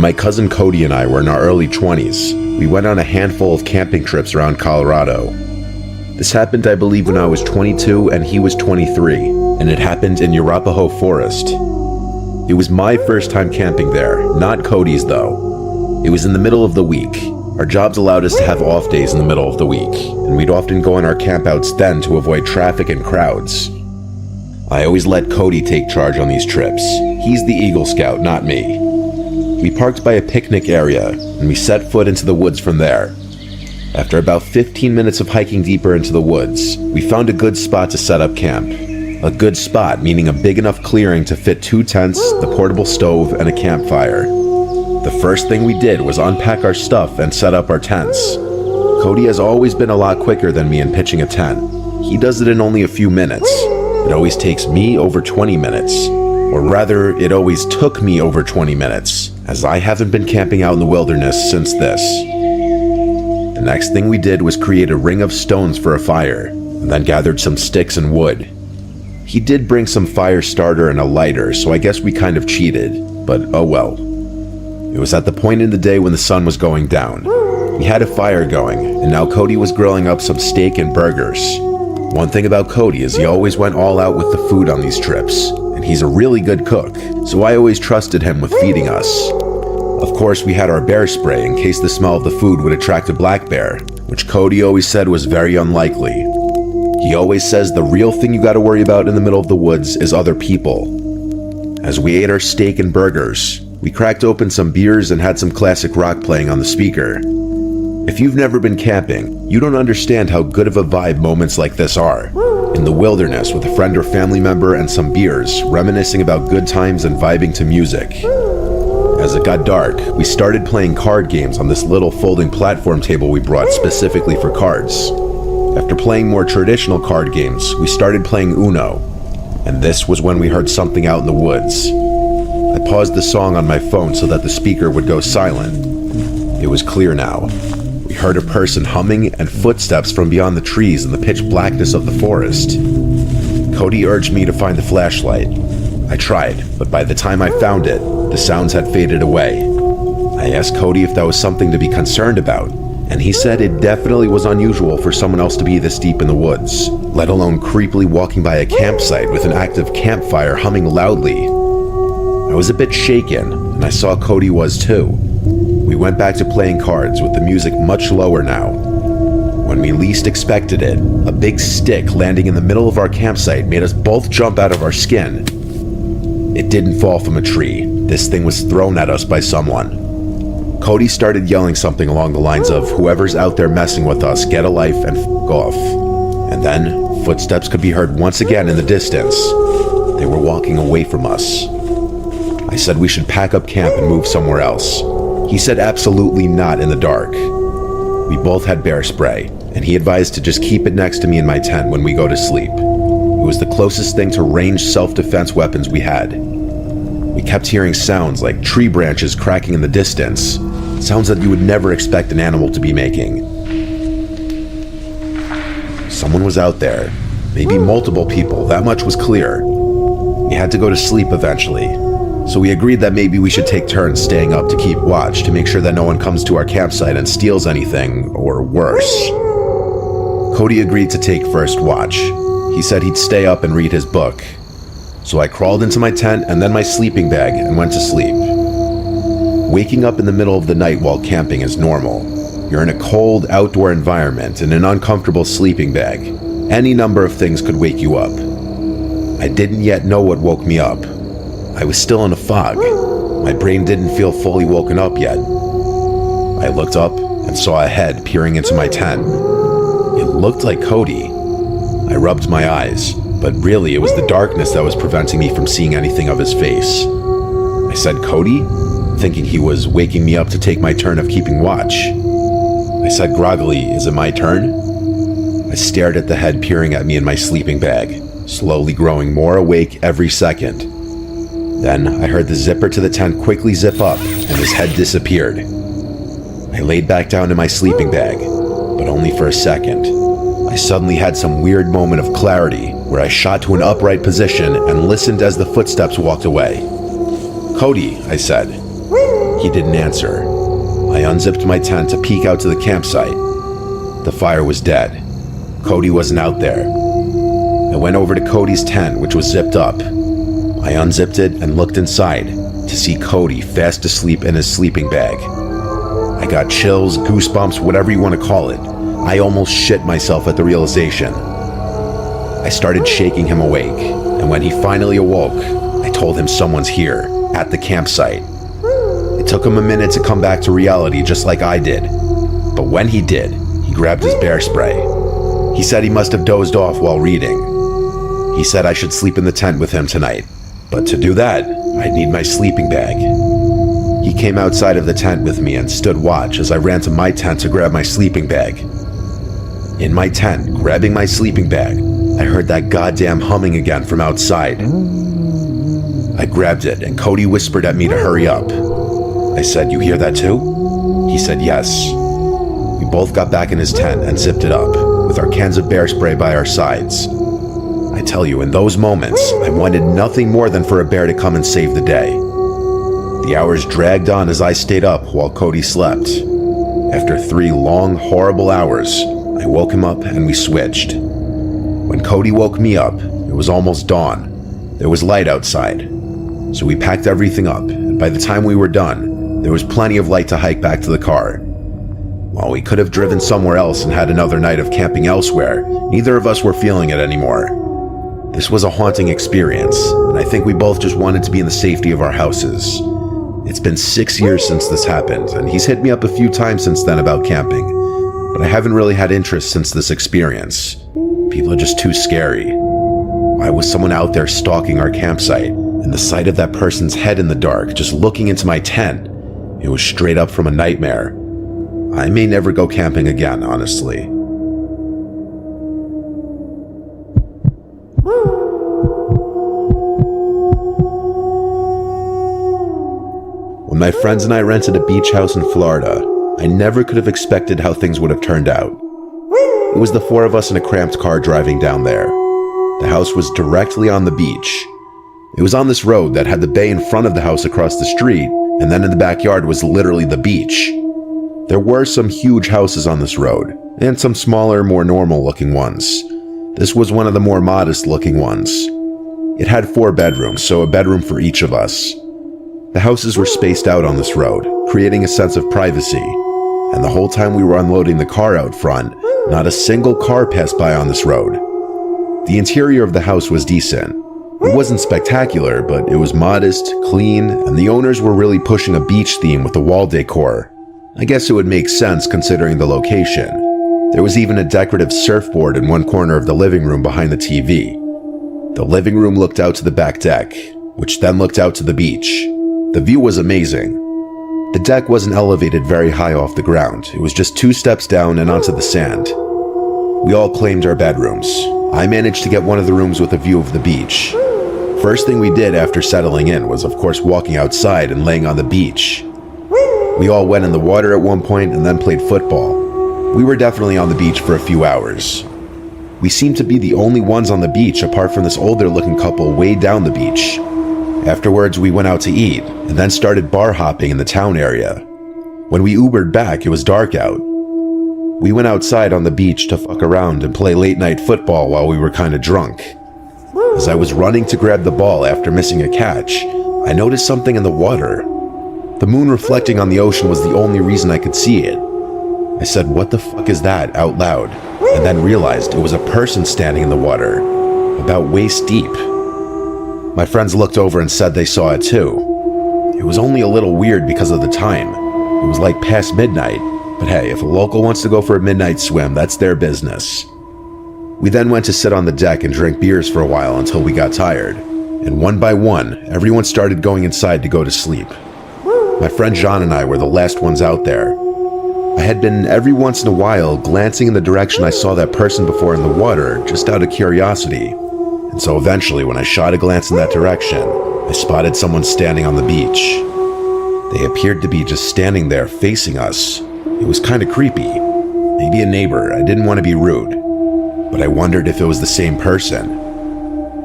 my cousin Cody and I were in our early 20s, we went on a handful of camping trips around Colorado. This happened, I believe, when I was 22 and he was 23, and it happened in Arapahoe Forest. It was my first time camping there, not Cody's though. It was in the middle of the week. Our jobs allowed us to have off days in the middle of the week, and we'd often go on our campouts then to avoid traffic and crowds. I always let Cody take charge on these trips. He's the Eagle Scout, not me. We parked by a picnic area, and we set foot into the woods from there. After about 15 minutes of hiking deeper into the woods, we found a good spot to set up camp. A good spot meaning a big enough clearing to fit 2 tents, the portable stove, and a campfire. The first thing we did was unpack our stuff and set up our tents. Cody has always been a lot quicker than me in pitching a tent. He does it in only a few minutes. It always takes me over 20 minutes. Or rather, it always took me over 20 minutes, as I haven't been camping out in the wilderness since this. The next thing we did was create a ring of stones for a fire, and then gathered some sticks and wood. He did bring some fire starter and a lighter, so I guess we kind of cheated, but oh well. It was at the point in the day when the sun was going down. We had a fire going, and now Cody was grilling up some steak and burgers. One thing about Cody is he always went all out with the food on these trips, and he's a really good cook, so I always trusted him with feeding us. Of course, we had our bear spray in case the smell of the food would attract a black bear, which Cody always said was very unlikely. He always says the real thing you gotta worry about in the middle of the woods is other people. As we ate our steak and burgers, we cracked open some beers and had some classic rock playing on the speaker. If you've never been camping, you don't understand how good of a vibe moments like this are. In the wilderness with a friend or family member and some beers, reminiscing about good times and vibing to music. As it got dark, we started playing card games on this little folding platform table we brought specifically for cards. After playing more traditional card games, we started playing Uno. And this was when we heard something out in the woods. I paused the song on my phone so that the speaker would go silent. It was clear now. We heard a person humming and footsteps from beyond the trees in the pitch blackness of the forest. Cody urged me to find the flashlight. I tried, but by the time I found it, the sounds had faded away. I asked Cody if that was something to be concerned about, and he said it definitely was unusual for someone else to be this deep in the woods, let alone creepily walking by a campsite with an active campfire humming loudly. I was a bit shaken, and I saw Cody was too. We went back to playing cards with the music much lower now. When we least expected it, a big stick landing in the middle of our campsite made us both jump out of our skin. It didn't fall from a tree. This thing was thrown at us by someone. Cody started yelling something along the lines of, "Whoever's out there messing with us, get a life and f*** off." And then, footsteps could be heard once again in the distance. They were walking away from us. I said we should pack up camp and move somewhere else. He said absolutely not in the dark. We both had bear spray, and he advised to just keep it next to me in my tent when we go to sleep. It was the closest thing to ranged self-defense weapons we had. We kept hearing sounds like tree branches cracking in the distance, sounds that you would never expect an animal to be making. Someone was out there, maybe multiple people, that much was clear. We had to go to sleep eventually, so we agreed that maybe we should take turns staying up to keep watch to make sure that no one comes to our campsite and steals anything, or worse. Cody agreed to take first watch. He said he'd stay up and read his book. So I crawled into my tent and then my sleeping bag and went to sleep. Waking up in the middle of the night while camping is normal. You're in a cold, outdoor environment in an uncomfortable sleeping bag. Any number of things could wake you up. I didn't yet know what woke me up. I was still in a fog. My brain didn't feel fully woken up yet. I looked up and saw a head peering into my tent. It looked like Cody. I rubbed my eyes, but really it was the darkness that was preventing me from seeing anything of his face. I said, "Cody?" thinking he was waking me up to take my turn of keeping watch. I said groggily, "Is it my turn?" I stared at the head peering at me in my sleeping bag, slowly growing more awake every second. Then I heard the zipper to the tent quickly zip up, and his head disappeared. I laid back down in my sleeping bag, but only for a second. I suddenly had some weird moment of clarity, where I shot to an upright position and listened as the footsteps walked away. "Cody," I said. He didn't answer. I unzipped my tent to peek out to the campsite. The fire was dead. Cody wasn't out there. I went over to Cody's tent, which was zipped up. I unzipped it and looked inside to see Cody fast asleep in his sleeping bag. I got chills, goosebumps, whatever you want to call it. I almost shit myself at the realization. I started shaking him awake, and when he finally awoke, I told him someone's here, at the campsite. It took him a minute to come back to reality just like I did. But when he did, he grabbed his bear spray. He said he must have dozed off while reading. He said I should sleep in the tent with him tonight, but to do that, I'd need my sleeping bag. He came outside of the tent with me and stood watch as I ran to my tent to grab my sleeping bag. In my tent, grabbing my sleeping bag, I heard that goddamn humming again from outside. I grabbed it and Cody whispered at me to hurry up. I said, "You hear that too?" He said yes. We both got back in his tent and zipped it up, with our cans of bear spray by our sides. I tell you, in those moments, I wanted nothing more than for a bear to come and save the day. The hours dragged on as I stayed up while Cody slept. After 3 long, horrible hours, I woke him up and we switched. When Cody woke me up, it was almost dawn. There was light outside. So we packed everything up, and by the time we were done, there was plenty of light to hike back to the car. While we could have driven somewhere else and had another night of camping elsewhere, neither of us were feeling it anymore. This was a haunting experience, and I think we both just wanted to be in the safety of our houses. It's been 6 years since this happened, and he's hit me up a few times since then about camping, but I haven't really had interest since this experience. People are just too scary. Why was someone out there stalking our campsite, and the sight of that person's head in the dark just looking into my tent? It was straight up from a nightmare. I may never go camping again, honestly. When my friends and I rented a beach house in Florida, I never could have expected how things would have turned out. It was the 4 of us in a cramped car driving down there. The house was directly on the beach. It was on this road that had the bay in front of the house across the street, and then in the backyard was literally the beach. There were some huge houses on this road, and some smaller, more normal-looking ones. This was one of the more modest-looking ones. It had 4 bedrooms, so a bedroom for each of us. The houses were spaced out on this road, creating a sense of privacy, and the whole time we were unloading the car out front, not a single car passed by on this road. The interior of the house was decent. It wasn't spectacular, but it was modest, clean, and the owners were really pushing a beach theme with the wall decor. I guess it would make sense considering the location. There was even a decorative surfboard in one corner of the living room behind the TV. The living room looked out to the back deck, which then looked out to the beach. The view was amazing. The deck wasn't elevated very high off the ground. It was just 2 steps down and onto the sand. We all claimed our bedrooms. I managed to get one of the rooms with a view of the beach. First thing we did after settling in was, of course, walking outside and laying on the beach. We all went in the water at one point and then played football. We were definitely on the beach for a few hours. We seemed to be the only ones on the beach apart from this older-looking couple way down the beach. Afterwards, we went out to eat and then started bar hopping in the town area. When we Ubered back, it was dark out. We went outside on the beach to fuck around and play late-night football while we were kinda drunk. As I was running to grab the ball after missing a catch, I noticed something in the water. The moon reflecting on the ocean was the only reason I could see it. I said, "What the fuck is that?" out loud, and then realized it was a person standing in the water, about waist deep. My friends looked over and said they saw it too. It was only a little weird because of the time. It was like past midnight, but hey, if a local wants to go for a midnight swim, that's their business. We then went to sit on the deck and drink beers for a while until we got tired, and one by one, everyone started going inside to go to sleep. My friend John and I were the last ones out there. I had been every once in a while glancing in the direction I saw that person before in the water, just out of curiosity. And so eventually, when I shot a glance in that direction, I spotted someone standing on the beach. They appeared to be just standing there facing us. It was kind of creepy. Maybe a neighbor. I didn't want to be rude. But I wondered if it was the same person.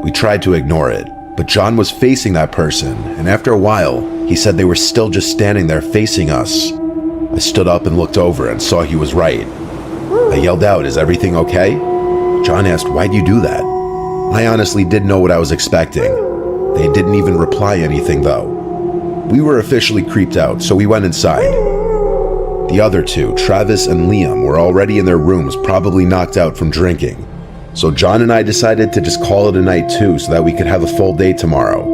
We tried to ignore it, but John was facing that person, and after a while, He said they were still just standing there facing us. I stood up and looked over and saw he was right. I yelled out, "Is everything okay?" John asked, "Why'd you do that?" I honestly didn't know what I was expecting. They didn't even reply anything though. We were officially creeped out, so we went inside. The other two, Travis and Liam, were already in their rooms, probably knocked out from drinking. So John and I decided to just call it a night too, so that we could have a full day tomorrow.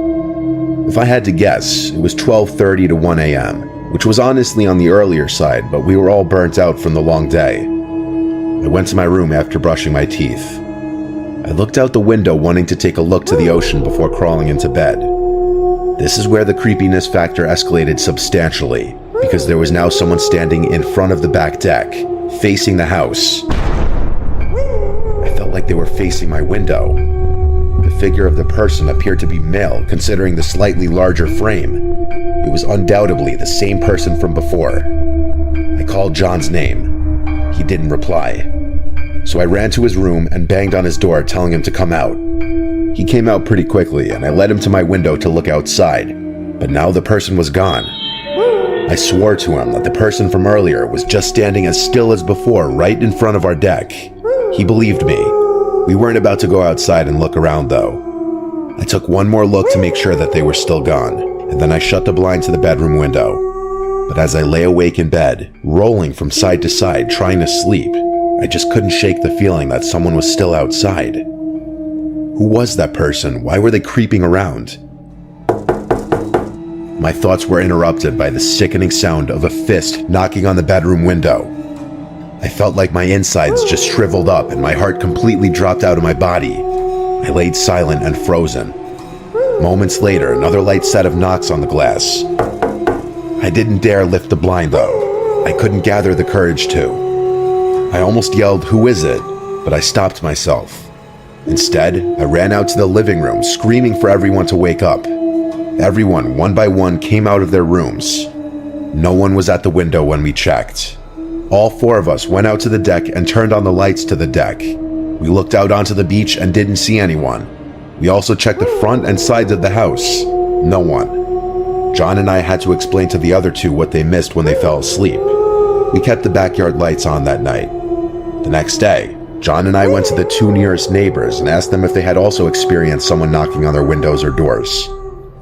If I had to guess, it was 12:30 to 1 a.m., which was honestly on the earlier side, but we were all burnt out from the long day. I went to my room after brushing my teeth. I looked out the window wanting to take a look to the ocean before crawling into bed. This is where the creepiness factor escalated substantially, because there was now someone standing in front of the back deck, facing the house. I felt like they were facing my window. The figure of the person appeared to be male, considering the slightly larger frame. It was undoubtedly the same person from before. I called John's name. He didn't reply. So I ran to his room and banged on his door, telling him to come out. He came out pretty quickly, and I led him to my window to look outside, but now the person was gone. I swore to him that the person from earlier was just standing as still as before right in front of our deck. He believed me. We weren't about to go outside and look around though. I took one more look to make sure that they were still gone, and then I shut the blind to the bedroom window. But as I lay awake in bed, rolling from side to side, trying to sleep, I just couldn't shake the feeling that someone was still outside. Who was that person? Why were they creeping around? My thoughts were interrupted by the sickening sound of a fist knocking on the bedroom window. I felt like my insides just shriveled up and my heart completely dropped out of my body. I laid silent and frozen. Moments later, another light set of knocks on the glass. I didn't dare lift the blind though. I couldn't gather the courage to. I almost yelled, "Who is it?" but I stopped myself. Instead, I ran out to the living room, screaming for everyone to wake up. Everyone, one by one, came out of their rooms. No one was at the window when we checked. All four of us went out to the deck and turned on the lights to the deck. We looked out onto the beach and didn't see anyone. We also checked the front and sides of the house. No one. John and I had to explain to the other two what they missed when they fell asleep. We kept the backyard lights on that night. The next day, John and I went to the two nearest neighbors and asked them if they had also experienced someone knocking on their windows or doors.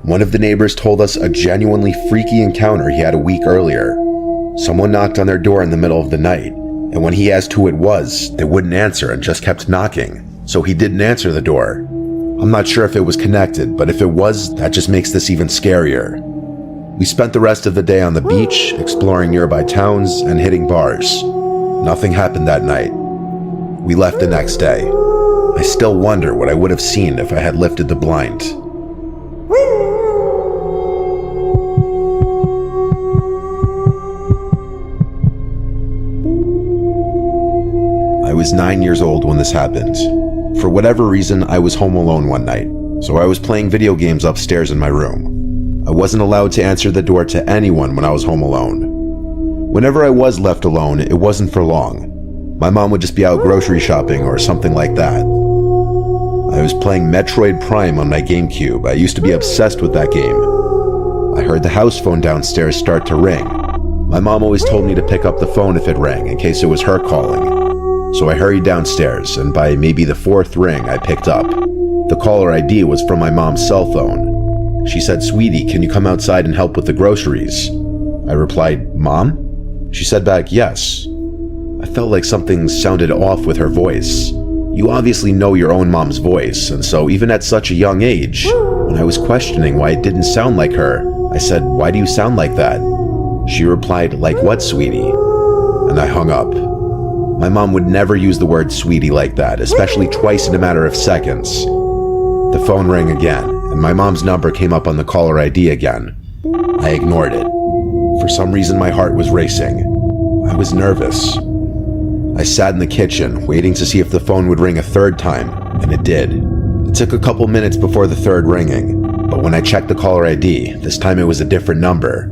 One of the neighbors told us a genuinely freaky encounter he had a week earlier. Someone knocked on their door in the middle of the night, and when he asked who it was, they wouldn't answer and just kept knocking, so he didn't answer the door. I'm not sure if it was connected, but if it was, that just makes this even scarier. We spent the rest of the day on the beach, exploring nearby towns and hitting bars. Nothing happened that night. We left the next day. I still wonder what I would have seen if I had lifted the blind. I was 9 years old when this happened. For whatever reason, I was home alone one night, so I was playing video games upstairs in my room. I wasn't allowed to answer the door to anyone when I was home alone. Whenever I was left alone, it wasn't for long. My mom would just be out grocery shopping or something like that. I was playing Metroid Prime on my GameCube. I used to be obsessed with that game. I heard the house phone downstairs start to ring. My mom always told me to pick up the phone if it rang, in case it was her calling. So I hurried downstairs, and by maybe the fourth ring, I picked up. The caller ID was from my mom's cell phone. She said, "Sweetie, can you come outside and help with the groceries?" I replied, "Mom?" She said back, "Yes." I felt like something sounded off with her voice. You obviously know your own mom's voice, and so even at such a young age, when I was questioning why it didn't sound like her, I said, "Why do you sound like that?" She replied, "Like what, sweetie?" And I hung up. My mom would never use the word sweetie like that, especially twice in a matter of seconds. The phone rang again, and my mom's number came up on the caller ID again. I ignored it. For some reason, my heart was racing. I was nervous. I sat in the kitchen, waiting to see if the phone would ring a third time, and it did. It took a couple minutes before the third ringing, but when I checked the caller ID, this time it was a different number.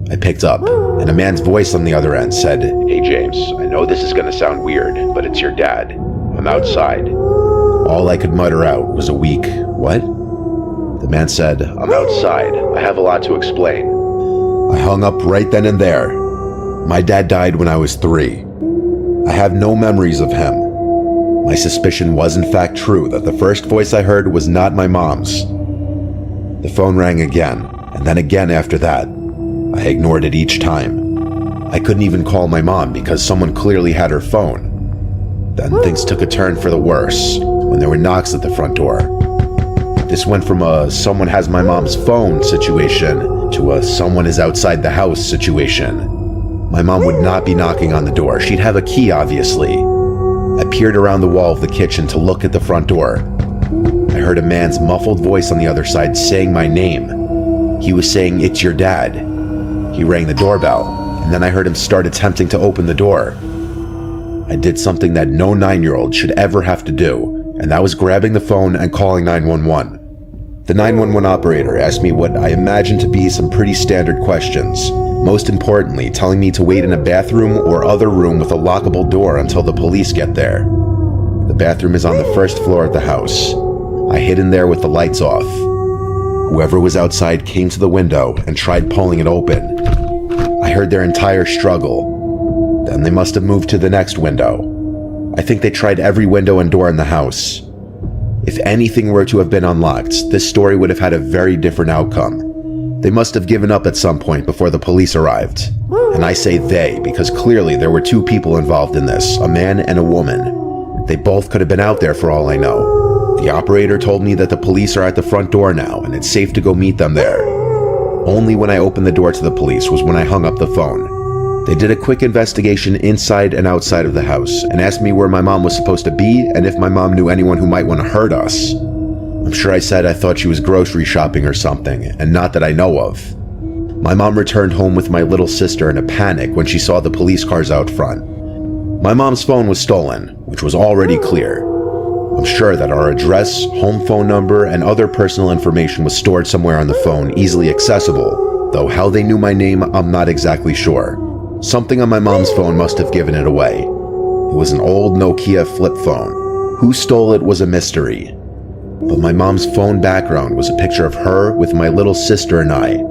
I picked up, and a man's voice on the other end said, "Hey James, I know this is gonna sound weird, but it's your dad. I'm outside." All I could mutter out was a weak, "What?" The man said, "I'm outside. I have a lot to explain." I hung up right then and there. My dad died when I was 3. I have no memories of him. My suspicion was in fact true that the first voice I heard was not my mom's. The phone rang again, and then again after that. I ignored it each time. I couldn't even call my mom because someone clearly had her phone. Then things took a turn for the worse when there were knocks at the front door. This went from a "someone has my mom's phone" situation to a "someone is outside the house" situation. My mom would not be knocking on the door. She'd have a key, obviously. I peered around the wall of the kitchen to look at the front door. I heard a man's muffled voice on the other side saying my name. He was saying, "It's your dad." He rang the doorbell, and then I heard him start attempting to open the door. I did something that no 9-year-old should ever have to do, and that was grabbing the phone and calling 911. The 911 operator asked me what I imagined to be some pretty standard questions, most importantly telling me to wait in a bathroom or other room with a lockable door until the police get there. The bathroom is on the first floor of the house. I hid in there with the lights off. Whoever was outside came to the window and tried pulling it open. I heard their entire struggle. Then they must have moved to the next window. I think they tried every window and door in the house. If anything were to have been unlocked, this story would have had a very different outcome. They must have given up at some point before the police arrived. And I say they because clearly there were 2 people involved in this, a man and a woman. They both could have been out there for all I know. The operator told me that the police are at the front door now and it's safe to go meet them there. Only when I opened the door to the police was when I hung up the phone. They did a quick investigation inside and outside of the house and asked me where my mom was supposed to be and if my mom knew anyone who might want to hurt us. I'm sure I said I thought she was grocery shopping or something, and not that I know of. My mom returned home with my little sister in a panic when she saw the police cars out front. My mom's phone was stolen, which was already clear. I'm sure that our address, home phone number, and other personal information was stored somewhere on the phone, easily accessible, though how they knew my name, I'm not exactly sure. Something on my mom's phone must have given it away. It was an old Nokia flip phone. Who stole it was a mystery. But my mom's phone background was a picture of her with my little sister and I.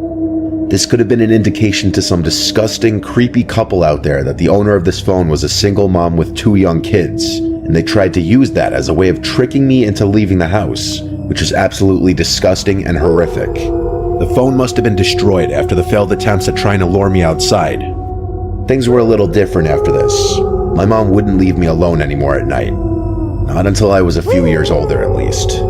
This could have been an indication to some disgusting, creepy couple out there that the owner of this phone was a single mom with 2 young kids, and they tried to use that as a way of tricking me into leaving the house, which is absolutely disgusting and horrific. The phone must have been destroyed after the failed attempts at trying to lure me outside. Things were a little different after this. My mom wouldn't leave me alone anymore at night. Not until I was a few years older, at least.